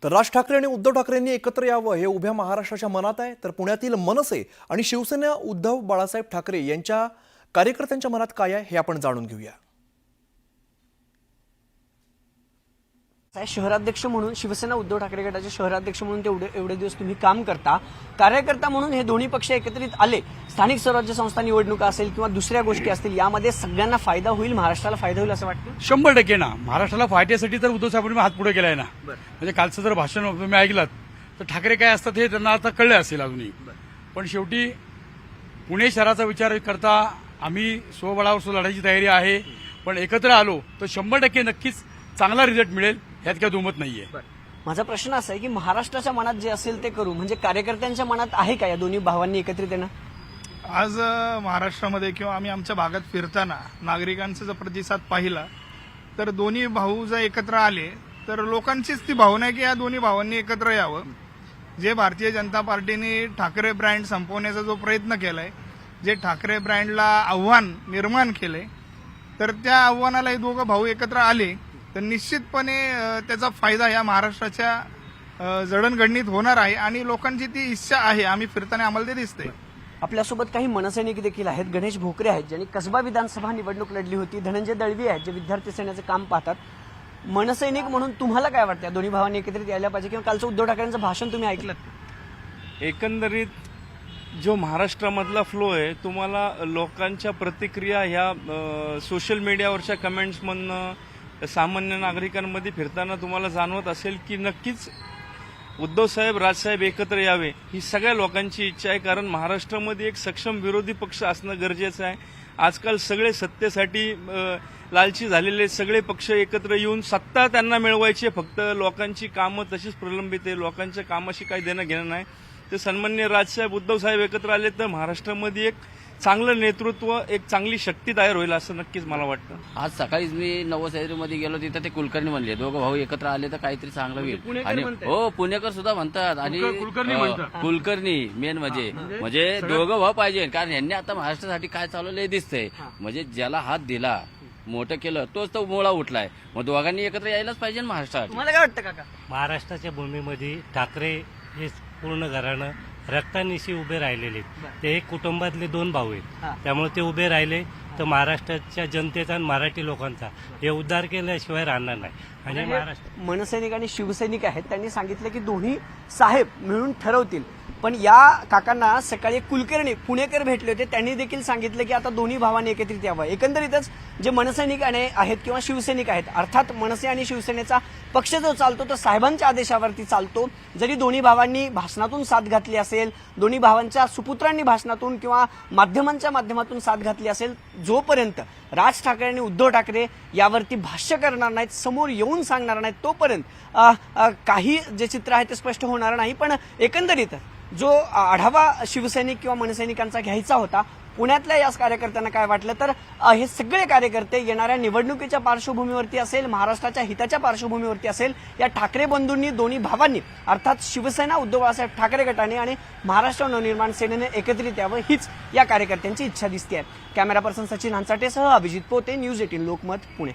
तर राज ठाकरे आणि उद्धव ठाकरेंनी एकत्र यावं हे उभ्या महाराष्ट्राच्या मनात आहे। तर पुण्यातील मनसे आणि शिवसेना उद्धव बाळासाहेब ठाकरे यांच्या कार्यकर्त्यांच्या मनात काय आहे हे आपण जाणून घेऊया। शहराध्यक्ष म्हणून शिवसेना उद्धव ठाकरे गटाचे शहराध्यक्ष म्हणून एवढे दिवस तुम्ही काम करता, कार्यकर्ता म्हणून हे दोन्ही पक्ष एकत्रित आले, स्थानिक स्वराज्य संस्था निवडणुका असेल किंवा दुसऱ्या गोष्टी असतील, यामध्ये सगळ्यांना फायदा होईल, महाराष्ट्राला फायदा होईल असं वाटतं? 100% ना। महाराष्ट्राला फायद्यासाठी तर उद्धव साहेबांनी हात पुढे केलाय ना। म्हणजे कालचं जर भाषण तुम्ही ऐकलात तर ठाकरे काय असतात हे त्यांना आता कळले असेल अजूनही। पण शेवटी पुणे शहराचा विचार करता आम्ही स्वबळावर लढायची तयारी आहे। पण एकत्र आलो तर 100% नक्कीच चांगला रिझल्ट मिळेल, यात काही दुमत नाहीये। माझा प्रश्न असा आहे की महाराष्ट्राच्या मनात जे असेल ते करू, म्हणजे कार्यकर्त्यांच्या मनात आहे का या दोन्ही भावांनी एकत्रित येणं? आज महाराष्ट्रामध्ये किंवा आम्ही आमच्या भागात फिरताना नागरिकांचा जर प्रतिसाद पाहिला तर दोन्ही भाऊ जर एकत्र आले तर लोकांचीच ती भावना आहे की या दोन्ही भावांनी एकत्र यावं। जे भारतीय जनता पार्टीने ठाकरे ब्रँड संपवण्याचा जो प्रयत्न केलाय, जे ठाकरे ब्रँडला आव्हान निर्माण केलंय, तर त्या आव्हानाला हे दोघं भाऊ एकत्र आले तर निश्चितपणे त्याचा फायदा या महाराष्ट्राच्या जडणघडणीत होणार आहे आणि लोकांची ती इच्छा आहे, आम्ही फिरताना आम्हाला ते दिसतंय। आपल्यासोबत काही मनसैनिक देखील आहेत। गणेश भोकरे आहेत, ज्यांनी कसबा विधानसभा निवडणूक लढली होती। धनंजय दळवी आहेत, जे विद्यार्थी सेनेचं काम पाहतात। मनसैनिक म्हणून तुम्हाला काय वाटतं, दोन्ही भावांनी एकत्रित यायला पाहिजे किंवा कालचं उद्धव ठाकरेंचं भाषण तुम्ही ऐकलं? एकंदरीत जो महाराष्ट्रामधला फ्लो आहे, तुम्हाला लोकांच्या प्रतिक्रिया ह्या सोशल मीडियावरच्या कमेंट्समधनं सामान्य नागरिकांमध्ये फिरताना तुम्हाला जाणवत असेल की नक्कीच उद्धव साहेब राजसाहेब एकत्र यावे ही सगळ्या लोकांची इच्छा आहे। कारण महाराष्ट्रामध्ये एक सक्षम विरोधी पक्ष असणं गरजेचं आहे। आजकाल सगळे सत्तेसाठी लालची झालेले सगळे पक्ष एकत्र येऊन सत्ता त्यांना मिळवायची, फक्त लोकांची कामं तशीच प्रलंबित आहे, लोकांच्या कामाशी काही देणं घेणं नाही। ते सन्माननीय राजसाहेब उद्धव साहेब एकत्र आले तर महाराष्ट्रामध्ये एक चांगलं नेतृत्व, एक चांगली शक्ती तयार होईल असं नक्कीच मला वाटतं। आज सकाळीच मी नवसैरीमध्ये गेलो, तिथं ते कुलकर्णी म्हणले दोघं भाऊ एकत्र आले तर काहीतरी चांगलं होईल। आणि हो, पुणेकर सुद्धा म्हणतात आणि कुलकर्णी मेन म्हणजे दोघं भाऊ पाहिजे, कारण यांनी आता महाराष्ट्रासाठी काय चालवलंय दिसतंय। म्हणजे ज्याला हात दिला, मोठं केलं, तोच तो मोळा उठलाय। मग दोघांनी एकत्र यायलाच पाहिजे महाराष्ट्रात। तुम्हाला काय वाटतं काका? महाराष्ट्राच्या भूमीमध्ये ठाकरे हे पूर्ण घराणं रक्तानिशी उभे राहिलेले, ते एक कुटुंबातले दोन भाऊ आहेत, त्यामुळे ते उभे राहिले तर महाराष्ट्राच्या जनतेचा आणि मराठी लोकांचा हे उद्धार केल्याशिवाय राहणार नाही। आणि महाराष्ट्र मनसैनिक आणि शिवसैनिक आहेत, त्यांनी सांगितलं की दोन्ही साहेब मिळून ठरवतील। पण या काकांना सकाळी कुलकर्णी पुणेकर भेटले होते, त्यांनी देखील सांगितलं की आता दोन्ही भावांनी एकत्रित यावं। एकंदरीतच जे मनसैनिक आहेत किंवा शिवसैनिक आहेत, अर्थात मनसे आणि शिवसेनेचा पक्ष जो चालतो तो साहेबांच्या आदेशावरती चालतो। जरी दोन्ही भावांनी भाषणातून साथ घातली असेल, दोन्ही भावांच्या सुपुत्रांनी भाषणातून किंवा माध्यमांच्या माध्यमातून साथ घातली असेल, जोपर्यंत राज ठाकरे आणि उद्धव ठाकरे यावरती भाष्य करणार नाहीत, समोर येऊन सांगणार नाहीत, तोपर्यंत काही जे चित्र आहे ते स्पष्ट होणार नाही। पण एकंदरीत जो आढावा शिवसैनिक किंवा मनसैनिकांचा घ्यायचा होता, पुण्यातल्या याच कार्यकर्त्यांना काय वाटलं तर हे सगळे कार्यकर्ते येणाऱ्या निवडणुकीच्या पार्श्वभूमीवरती असेल, महाराष्ट्राच्या हिताच्या पार्श्वभूमीवरती असेल, या ठाकरे बंधूंनी दोन्ही भावांनी अर्थात शिवसेना उद्धव बाळासाहेब ठाकरे गटाने आणि महाराष्ट्र नवनिर्माण सेनेने एकत्रित यावं हीच या कार्यकर्त्यांची इच्छा दिसते आहे। कॅमेरा पर्सन सचिन हंचाटेसह अभिजित पोते, न्यूज 18 लोकमत, पुणे।